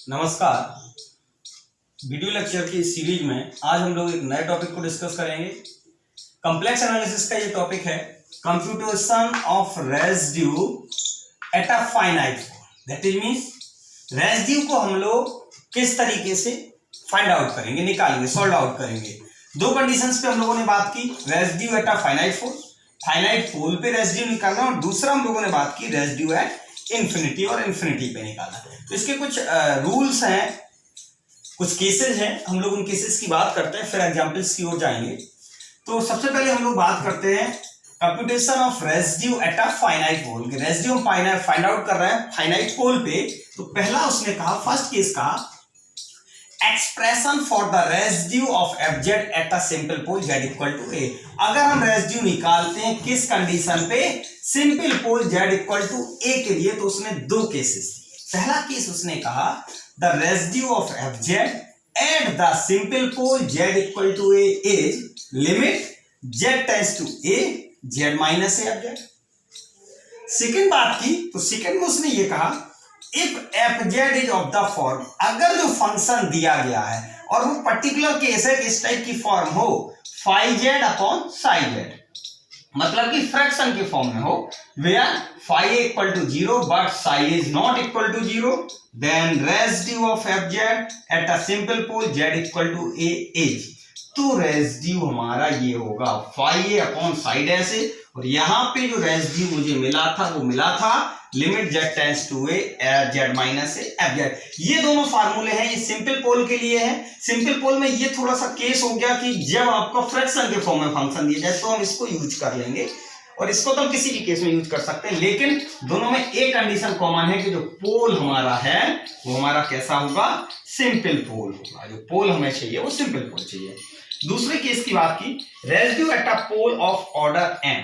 नमस्कार। Video lecture की इस सीरीज में आज हम लोग एक नए टॉपिक को डिस्कस करेंगे। कॉम्प्लेक्स एनालिसिस का ये टॉपिक है computation of residue at a finite form. That is means residue को हम लोग किस तरीके से फाइंड आउट करेंगे, निकालेंगे, सॉल्व आउट करेंगे। दो कंडीशंस पे हम लोगों ने बात की, residue at a finite form, finite pole पे रेजिड्यू निकालना, और दूसरा हम लोगों ने बात की रेजिड्यू एट इन्फिनिटी और इन्फिनिटी पे निकालना। तो इसके कुछ रूल्स हैं, कुछ केसेस हैं, हम लोग उन केसेस की बात करते हैं, फिर एग्जांपल्स की ओर जाएंगे। तो सबसे पहले हम लोग बात करते हैं computation of residue at a finite pole. Residue find out कर रहे हैं फाइनाइट पोल पे। तो पहला उसने कहा, फर्स्ट केस कहा expression for the residue of FZ at a simple pole Z equal to A. अगर हम रेजिड्यू निकालते हैं किस कंडीशन पे, simple pole Z equal to A के लिए, तो उसने दो केसेस दिए। पहला केस उसने कहा the residue of FZ at the simple pole Z equal to a is limit Z tends to a Z minus a f z. Second बात की, तो सेकेंड में उसने ये कहा if f z is of the form, अगर जो फंक्शन दिया गया है और वो पर्टिकुलर केस है, इस टाइप की फॉर्म हो phi Z upon psi z, मतलब कि फ्रैक्शन के फॉर्म में हो, where phi equal to 0 but psi is not equal to 0, then residue of FZ at a simple pole Z equal to a is. तो residue हमारा ये होगा phi A upon psi dash a, और यहां पे जो रेजिड्यू मुझे मिला था वो मिला था limit Z tends to a Z minus a F z. ये दोनों फार्मूले हैं, ये सिंपल पोल के लिए है। सिंपल पोल में ये थोड़ा सा केस हो गया कि जब आपको फ्रैक्शन के फॉर्म में फंक्शन दिया जाए तो हम इसको यूज कर लेंगे, और इसको तो हम किसी भी केस में यूज कर सकते हैं, लेकिन दोनों में एक कंडीशन कॉमन है कि जो पोल हमारा है वो हमारा कैसा होगा, सिंपल पोल होगा। जो पोल हमें चाहिए वो सिंपल पोल चाहिए। दूसरे केस की बात की, residue at a pole of order m.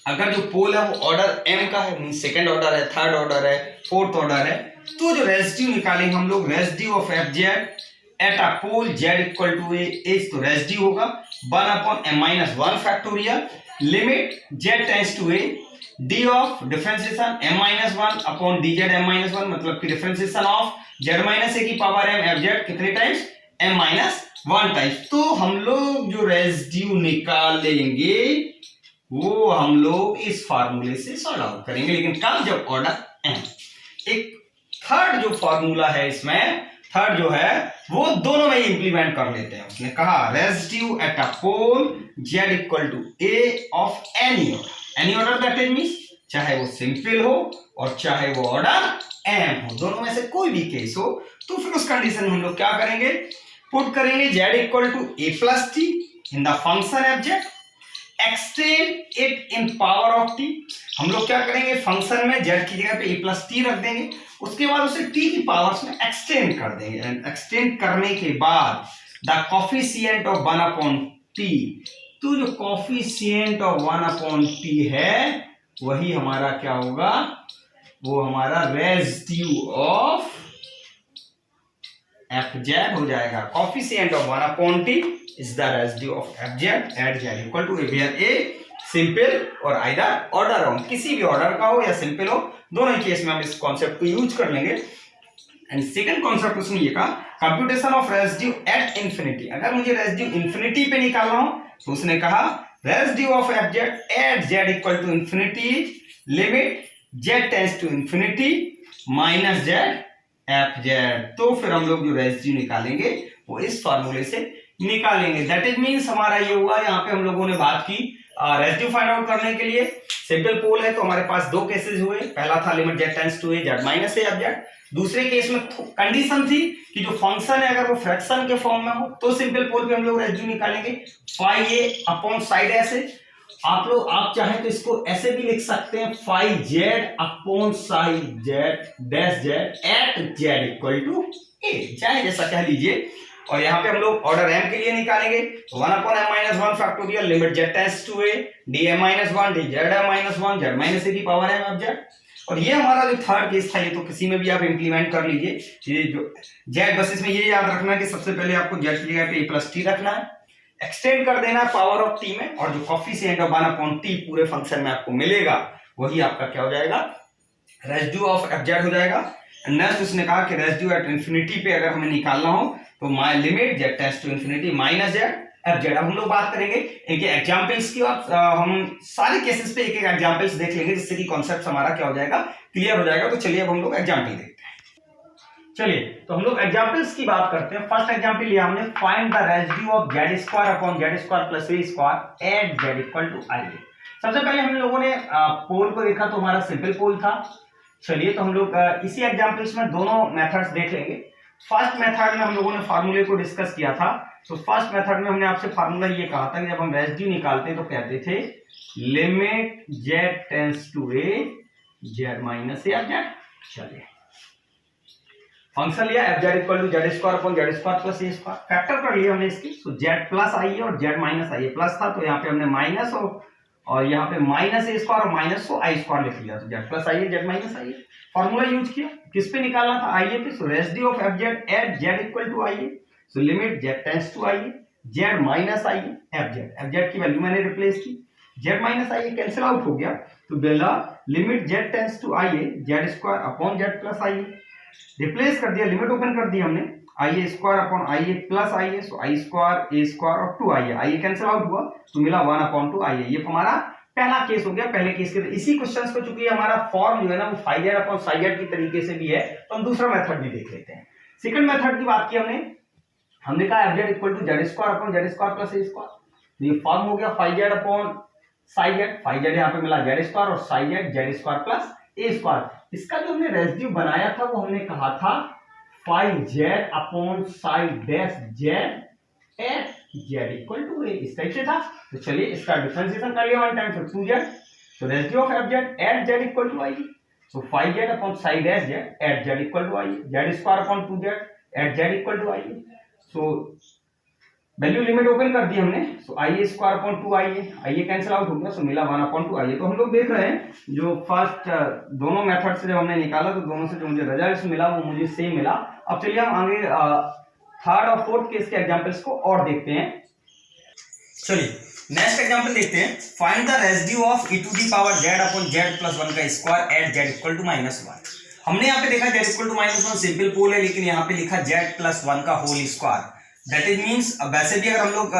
अगर जो पोल है वो ऑर्डर एम का है, सेकंड ऑर्डर है, थर्ड ऑर्डर है, फोर्थ ऑर्डर है, तो जो रेजिड्यू निकालेंगे हम लोग, residue of F Z at a pole Z equal to a is, तो रेजिड्यू होगा 1 upon m minus 1 factorial limit Z tends to A d of differentiation m minus 1 upon d Z m minus 1, मतलब कि differentiation of Z minus A की power m F Z कितने times, m minus 1 times. तो हम लोग जो residue निकालेंगे वो हम लोग इस फार्मूले से सॉल्व आउट करेंगे, लेकिन कब, जब ऑर्डर एम। एक थर्ड जो फार्मूला है इसमें, थर्ड जो है वो दोनों में इंप्लीमेंट कर लेते हैं। उसने कहा residue at a pole Z equal to a of any order, that is means चाहे वो सिंपल हो और चाहे वो ऑर्डर एम हो, दोनों में से कोई भी केस हो, तो फिर उस कंडीशन में हम लोग क्या करेंगे, पुट करेंगे z equal to a plus t in the function f z, extend it in power of t. हम लोग क्या करेंगे, फंक्शन में जेड की जगह पे ए प्लस टी रख देंगे, उसके बाद उसे टी की पावर्स में एक्सटेंड कर देंगे। एक्सटेंड करने के बाद the coefficient of 1 upon T, तो जो कोफिशिएंट ऑफ 1 अपॉन टी है वही हमारा क्या होगा, वो हमारा रेजिड्यू ऑफ एफ जेड हो जाएगा। Coefficient of 1 upon T is the residue of fz at z equal to a, where a simple और आइदर ऑर्डर हो, किसी भी ऑर्डर का हो या सिंपल हो, दोनों केस में हम इस कॉन्सेप्ट को यूज कर लेंगे। एंड सेकंड कॉन्सेप्ट उसने ये कहा computation of residue at infinity. अगर मुझे रेजिड्यू इंफिनिटी पे निकालना हो तो उसने कहा residue of FZ at Z equal to infinity limit Z tends to infinity minus z f z. तो फिर हम लोग जो रेजिड्यू निकालेंगे वो इस फार्मूले से निकालेंगे। दैट इज मींस हमारा ये हुआ, यहाँ पे हम लोगों ने बात की रेजिड्यू फाइंड आउट करने के लिए सिंपल पोल है, तो हमारे पास दो केसेस हुए। पहला था limit Z tends to a Z minus a F z. दूसरे केस में कंडीशन थी कि जो फंक्शन है अगर वो फ्रैक्शन के फॉर्म में हो तो सिंपल पोल पे हम लोग रेजिड्यू निकालेंगे phi A upon psi dash A. आप चाहे तो इसको ऐसे भी लिख सकते हैं, phi Z upon psi Z dash Z at Z equal to A, चाहे जैसा कह लीजिए। और यहाँ पे हम लोग ऑर्डर एम के लिए निकालेंगे, 1 upon m minus 1 factorial limit Z tends to A D m minus 1 D Z m minus 1 Z minus A की पावर m ऑफ जेड। और ये हमारा जो थर्ड केस था, ये तो किसी में भी आप इंप्लीमेंट कर लीजिए। ये जो जेड, बस इसमें ये याद रखना कि सबसे पहले आपको जेड की जगह पे ए प्लस टी रखना है, एक्सटेंड कर देना पावर ऑफ टी में, और जो कोफिशिएंट ऑफ 1 अपॉन टी पूरे फंक्शन में आपको मिलेगा वही आपका क्या हो जाएगा, रेजिड्यू ऑफ एफ जेड हो जाएगा। नेक्स्ट उसने कहा कि रेसिड्यू एट इन्फिनिटी पे अगर हमें निकालना हो तो my limit Z tends to infinity minus z f z. अब हम लोग बात करेंगे एक एग्जांपल्स की और हम सारे केसेस पे एक एक एग्जांपल्स देख लेंगे जिससे कि कॉन्सेप्ट हमारा क्या हो जाएगा, क्लियर हो जाएगा। तो चलिए अब हम लोग एग्जांपल देखते हैं। चलिए तो हम लोग एग्जांपल्स की बात करते हैं। फर्स्ट एग्जांपल लिया हमने, find the residue of Z square upon Z square plus A square at Z equal to I. सबसे पहले हम लोगों ने पोल को देखा तो हमारा सिंपल पोल था। चलिए तो हम लोग इसी एग्जांपल्स में दोनों मेथड्स देख लेंगे। फर्स्ट मेथड में हम लोगों ने फार्मूले को डिस्कस किया था। तो फर्स्ट मेथड में हमने आपसे फार्मूला ये कहा था कि जब हम रेसिड्यू निकालते हैं तो कहते थे limit Z tends to a Z minus a F z. चलिए फंक्शन लिया f z equal to z square upon Z square plus A square, factor कर लिया हमने इसकी। तो जेड प्लस आई है और जेड माइनस आई है, प्लस था तो यहाँ पे हमने माइनस और यहाँ पे माइनस ए स्क्वायर और माइनस को आई स्क्वायर लिख लिया। तो जेड प्लस आई है जेड माइनस आई है, फॉर्मूला यूज किया। किस पे निकालना था, आई ए पे। So residue of F Z at Z equal to I A, so limit Z tends to I A Z minus I A F Z की value मैंने replace की, Z minus I A cancel out हो गया तो बेला limit Z tends to I A Z square upon Z plus I A, replace कर दिया, limit open कर दी हमने, I A square upon I A plus I A, so I square A square और 2 आई ए कैंसिल आउट हुआ तो मिला 1 upon 2 i ए। ये हमारा पहला केस हो गया। पहले केस के इसी क्वेश्चंस को चूंकि हमारा फॉर्म जो है ना वो phi Z upon psi z की तरीके से भी है तो हम दूसरा मेथड भी देख लेते हैं। सेकंड मेथड की बात की हमने कहा f z equal to z square upon Z square plus A square, तो ये फॉर्म हो गया phi Z upon psi z. Phi z यहाँ पे मिला जेड स्क्वायर और साई जेड स्क्वायर प्लस ए स्क्वायर। इसका जो हमने रेसिड्यू बनाया था वो हमने कहा था phi Z upon psi dash Z at Z equal to A, इस टाइप से था। तो चलिए इसका डिफरेंशिएशन कर लिया 1 टाइम, तो 2z, so residue of F Z at Z equal to i, so phi Z upon psi dash Z at Z equal to i, z square upon 2z at Z equal to i. So value limit open कर दी हमने, so i A square upon 2 i A cancel out हो गया, सो मिला 1 upon 2 i ए। तो हम लोग देख रहे हैं जो फर्स्ट दोनों मेथड से जब हमने निकाला तो दोनों से जो मुझे रिजल्ट मिला वो मुझे सेम मिला। अब चलिए हम आगे थर्ड और फोर्थ केस के एग्जांपल्स को और देखते हैं। चलिए नेक्स्ट एग्जांपल देखते हैं, find the residue of e to the power z upon z plus 1 का square at z equal to -1। हमने यहाँ पे देखा z equal to -1 simple pole है, लेकिन यहाँ पे लिखा z प्लस 1 का whole square, that is means वैसे भी अगर हम लोग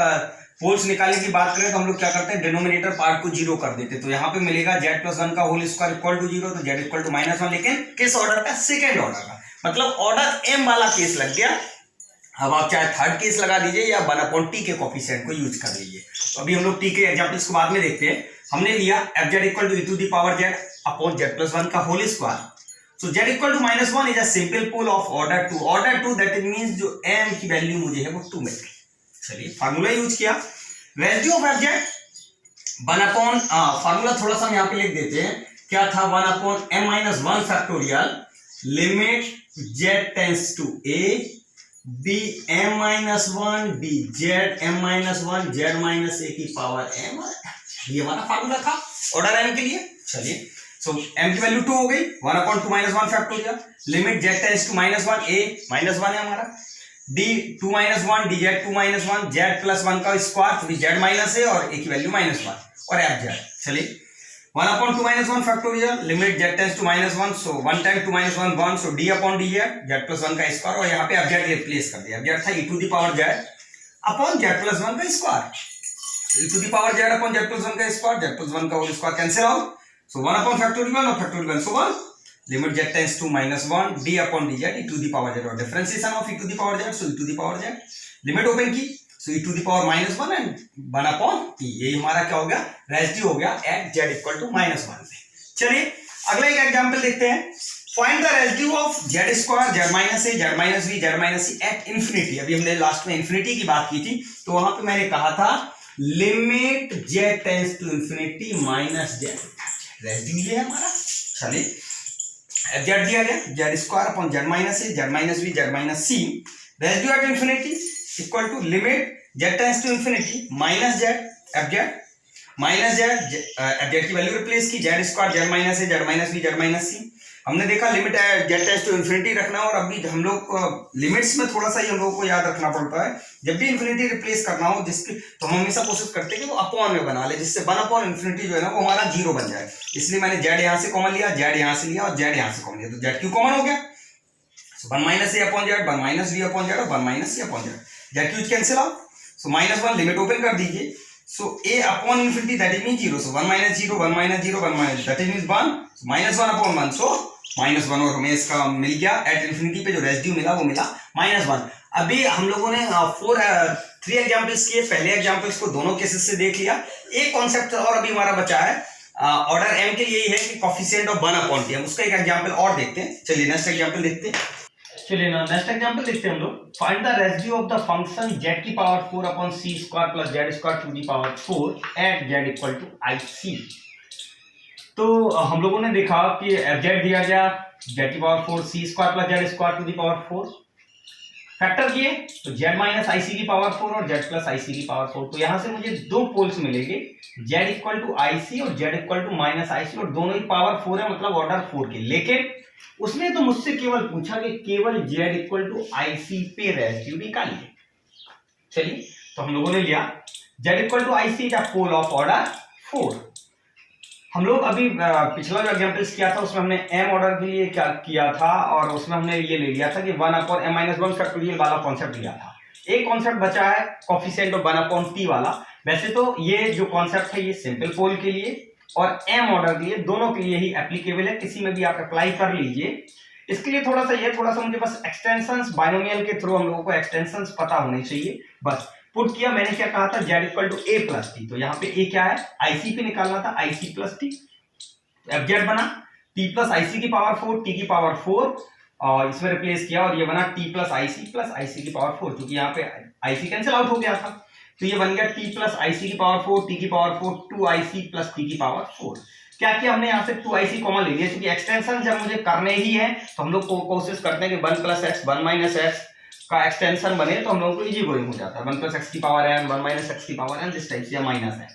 पोल्स निकालने की बात करें तो हम लोग क्या करते हैं, डिनोमिनेटर पार्ट को 0 कर देते। तो यहाँ पे मिलेगा z प्लस 1 का होल स्क्वायर इक्वल टू 0, तो z इक्वल टू -1, लेकिन किस ऑर्डर का, सेकेंड ऑर्डर का, मतलब ऑर्डर m वाला केस लग गया। अब आप चाहे थर्ड केस लगा दीजिए या 1/t के कोफिशिएंट को यूज कर लीजिए। तो अभी हम लोग t के एग्जांपल्स को बाद में देखते हैं। हमने लिया f z equal to e to the power z upon z plus 1 का whole square, so z equal to -1 is a simple pole of order 2, that is means जो m की वैल्यू मुझे है वो 2 मिल गई। चलिए फार्मूला यूज किया, residue of F z 1 upon, formula थोड़ा सा हम यहाँ पे लिख देते हैं, क्या था, 1 upon m-1 factorial limit z tends to a b m-1 b z m-1 z minus a की पावर m। ये हमारा फार्मूला था ऑर्डर m के लिए। चलिए सो m की वैल्यू 2 हो गई, 1 upon 2 -1 factorial limit z tends to -1 a -1 है हमारा, d 2 -1 dz 2 -1 z प्लस 1 का स्क्वायर, क्योंकि z माइनस है और a की वैल्यू -1 और f z। चलिए 1 upon 2 -1 factorial limit z tends to -1, so 1 time 2 -1 1, so d upon dz z plus 1 का स्क्वायर, और यहाँ पे अब z रिप्लेस कर दिया। z था e to the power z upon z plus 1 का square, e to the power z upon z plus 1 का स्क्वायर, z प्लस 1 का whole square cancel out, so 1 upon factorial और factorial 1, so 1 limit z tends to -1 d upon dz e to the power z, और differentiation of e to the power z, so e to the power z, limit open की, so e to the power -1 and 1 upon t, ये हमारा क्या हो गया, residue हो गया eight z equal to -1 पे। चलिए अगला एक एग्जांपल देखते हैं, find the residue of z square z minus a z minus b z minus c at infinity. अभी हमने लास्ट में इंफिनिटी की बात की थी, तो वहां पे मैंने कहा था limit z tends to infinity minus z, residue ये है हमारा। चलिए f z दिया गया, z square upon z minus a z minus b z minus c, residue at infinity equal to limit z tends to infinity minus z f z minus z, f Z की value replace की, z square z minus a z minus b z minus c। हमने देखा limit z tends to infinity रखना, और अभी हम लोग को लिमिट्स में थोड़ा सा ही हम लोगों को याद रखना पड़ता है, जब भी इंफिनिटी रिप्लेस करना हो जिसकी, तो हम हमेशा कोशिश करते हैं कि वो अपॉन में बना ले, जिससे 1 अपॉन इंफिनिटी जो है ना वो हमारा 0 बन जाए। इसलिए मैंने z यहाँ से कॉमन लिया, z यहाँ से लिया और z यहाँ से कॉमन लिया, तो z क्यों कॉमन हो गया, 1 minus A upon Z, 1 minus B upon Z और 1 minus C upon Z, Z cubes cancel out, so -1 limit open कर दीजिए, so A upon infinity that is mean 0, so 1 minus 0 1 minus 0 1 minus that is mean 1, -1 upon 1, so -1 और हमें इसका मिल गया at infinity पे जो residue मिला वो मिला -1। अभी हम लोगों ने 3 एग्जांपल्स किए, पहले एग्जांपल्स को दोनों केसेस से देख लिया। एक कॉन्सेप्ट और अभी हमारा बचा है ऑर्डर m के लिए, है कि कोफिशिएंट ऑफ 1 अपॉन टी, हम उसका एक एग्जांपल और देखते हैं। चलिए नेक्स्ट एग्जांपल देखते हैं। चलिए ना नेक्स्ट एग्जांपल देखते हैं हम लोग। Find the residue of the function z की power 4 upon c square plus z square to the power 4 at z equal to ic। तो हम लोगों ने देखा कि z दिया गया z की power 4 c square plus z square to the power 4, factor किए तो z माइनस ic की पावर 4 और z प्लस ic की पावर 4। तो यहां से मुझे दो पोल्स मिलेंगे, z इक्वल टू ic और z equal to minus ic, और दोनों ही पावर 4 है, मतलब ऑर्डर 4 के। लेकिन उसने तो मुझसे केवल पूछा कि केवल z इक्वल टू ic पे रेसिड्यू निकालिए। चलिए तो हम लोगों ने लिया z इक्वल टू ic का पोल ऑफ ऑर्डर 4। हम लोग अभी पिछला जो एग्जांपल्स किया था उसमें हमने m ऑर्डर के लिए क्या किया था, और उसमें हमने ये ले लिया था कि 1 अपॉन m-1 फैक्टोरियल वाला कॉन्सेप्ट लिया था। एक कॉन्सेप्ट बचा है कोफिशिएंट ऑफ 1 अपॉन t वाला। वैसे तो ये जो कॉन्सेप्ट है ये सिंपल पोल के लिए और m ऑर्डर के लिए, दोनों के लिए ही एप्लीकेबल है, किसी में भी आप अप्लाई कर लीजिए। इसके लिए थोड़ा सा मुझे बस एक्सटेंशंस बाइनोमियल के थ्रू हम लोगों को एक्सटेंशंस पता होने चाहिए। बस पुट किया, मैंने क्या कहा था z equal to a plus t, तो यहाँ पे a क्या है, ic पे निकालना था, ic प्लस टी, fz बना t प्लस ic की पावर 4 t की पावर 4, और इसमें रिप्लेस किया और ये बना t प्लस ic की पावर 4, क्योंकि यहाँ पे ic कैंसिल आउट हो गया था, तो ये बन गया t प्लस ic की पावर 4 t की पावर 4 2ic प्लस t की पावर 4। क्या किया हमने यहाँ से 2ic कॉमन ले लिया, क्योंकि एक्सटेंशन जब मुझे करने ही है तो हम लोग कोशिश करते हैं कि 1 प्लस एक्स 1 माइनस एक्स का एक्सटेंशन बने, तो हम लोगों को इजी गोइंग हो जाता है। 1 प्लस एक्स की पावर n 1 माइनस एक्स की पावर n, दिस टाइप से माइनस है,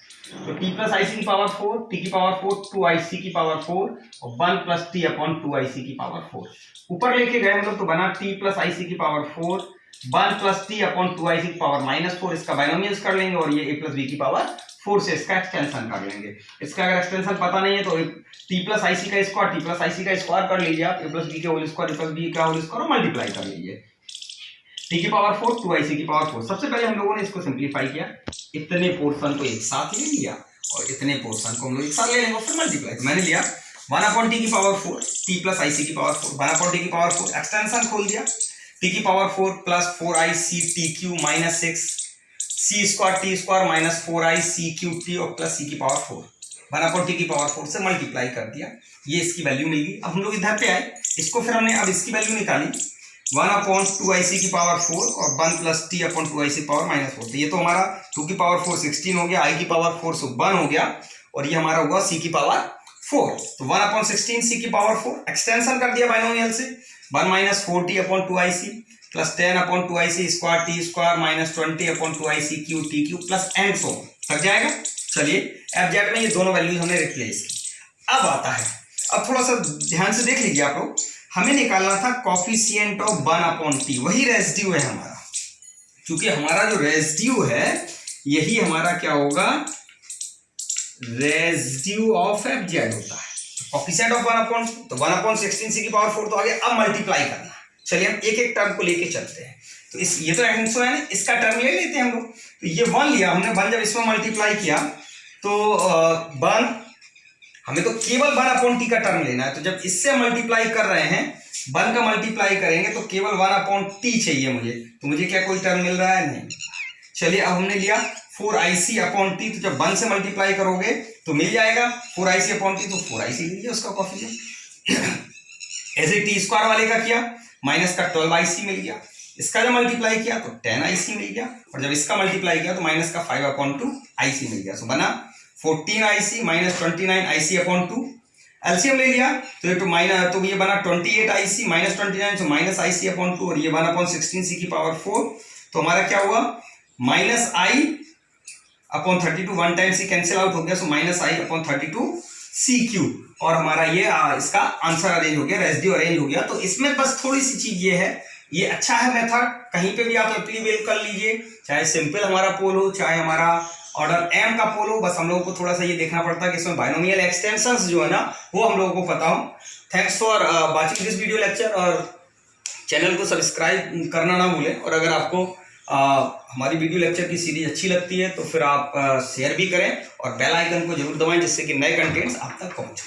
तो t प्लस ic की पावर 4 t की पावर 4 2ic की पावर 4 और 1 प्लस t अपॉन 2ic की पावर 4। ऊपर लेके गए हम लोग तो बना t प्लस ic की power 4 1 plus t upon 2ic की पावर -4, इसका बाइनोमियल्स कर लेंगे और ये a प्लस b की पावर 4 से इसका एक्सटेंशन कर लेंगे। इसका अगर एक्सटेंशन पता नहीं है तो t प्लस ic का स्क्वायर t प्लस ic का स्क्वायर कर लीजिए आप, a प्लस b के whole square a plus b का होल स्क्वायर और मल्टीप्लाई कर लीजिए, t की पावर 4 2ic की पावर 4। सबसे पहले हम लोगों ने इसको सिंपलीफाई किया, इतने पोर्शन को एक साथ ले लिया और इतने पोर्शन को हम लोग एक साथ ले लेंगे, फिर मल्टीप्लाई। तो मैंने लिया 1 अपॉन t की पावर 4 t प्लस ic की पावर 4 1 अपॉन t की पावर 4, एक्सटेंशन खोल दिया, t की power 4 plus 4ic t Q minus 6 c square t square minus 4ic Q t और प्लस c की पावर 4 1 अपॉन t की power 4 से मल्टीप्लाई कर दिया, ये इसकी वैल्यू मिल गई। अब हम लोग इधर पे आए, इसको फिर हमने अब इसकी वैल्यू निकाली 1 अपॉन 2ic की पावर 4 और 1 plus t upon 2ic power -4। तो ये तो हमारा 2 की पावर 4 16 हो गया, i की पावर 4 से 1 हो गया, और ये हमारा हुआ c की पावर 4, तो 1 अपॉन 16 c की पावर 4, एक्सटेंशन कर दिया बाइनोमियल से 1 minus 4t upon 2ic plus 10 upon 2ic square t square minus 20 upon 2ic Q t Q plus and so लग जाएगा। चलिए एफजेड में ये दोनों वैल्यूज हमने रिप्लेस की। अब आता है, अब थोड़ा सा ध्यान से देख लीजिए आप लोग, हमें निकालना था कोफिशिएंट ऑफ 1 अपॉन टी, वही रेसिड्यू है हमारा, क्योंकि हमारा जो रेसिड्यू है यही हमारा क्या होगा, रेसिड्यू ऑफ एफजेड होता है। कोफिशिएंट ऑफ 1 अपॉन, तो 1 अपॉन 16c की पावर 4 तो आगे अब मल्टीप्लाई करना। चलिए हम एक एक टर्म को लेके चलते हैं, तो इस ये तो एंसो है ना, इसका टर्म ले लेते हैं हम लोग। तो ये 1 लिया हमने, 1 जब इसमें मल्टीप्लाई किया तो 1, हमें तो केवल 1 अपॉन टी का टर्म लेना है, तो जब इससे मल्टीप्लाई कर रहे हैं 1 का मल्टीप्लाई करेंगे तो केवल 1 अपॉन टी चाहिए मुझे, तो मुझे क्या कोई टर्म मिल रहा है, नहीं। चलिए अब हमने लिया 4ic अपॉन टी, तो जब 1 से मल्टीप्लाई करोगे तो मिल जाएगा 4ic अपॉन टी, तो 4ic लीजिए उसका कोफिशिएंट। ऐसे टी स्क्वायर वाले का किया, माइनस का 12ic मिल गया, इसका जब मल्टीप्लाई किया तो 10ic मिल गया, और जब इसका मल्टीप्लाई किया तो माइनस का 5 अपॉन 2ic मिल गया, सो बना 14ic minus 29ic upon 2। LCM ले लिया तो ये तो ये बना 28ic माइनस 29, तो माइनस ic अपॉन 2, और ये 1 अपॉन 16c की पावर 4, तो हमारा क्या हुआ minus i upon 32, 1 time c cancel out हो गया, so minus i upon 32c cube, और हमारा ये इसका आंसर अरेंज हो गया, रेसिड्यू अरेंज हो गया। तो इसमें बस थोड़ी सी चीज ये है, ये अच्छा है मेथड, कहीं पे भी आप एप्लीकेबल कर लीजिए, चाहे सिंपल हमारा पोल हो चाहे हमारा ऑर्डर m का पोल हो, बस हम लोगों को थोड़ा सा ये देखना पड़ता है कि इसमें बाइनोमियल एक्सटेंशंस जो है ना वो हम लोगों को पता हो। Thanks for watching this video lecture, और चैनल को सब्सक्राइब करना ना भूलें, और अगर आपको हमारी वीडियो लेक्चर की सीरीज अच्छी लगती है तो फिर आप शेयर भी करें और बेल आइकन को जरूर दबाएं, जिससे कि नए कंटेंट्स आप तक पहुंचे।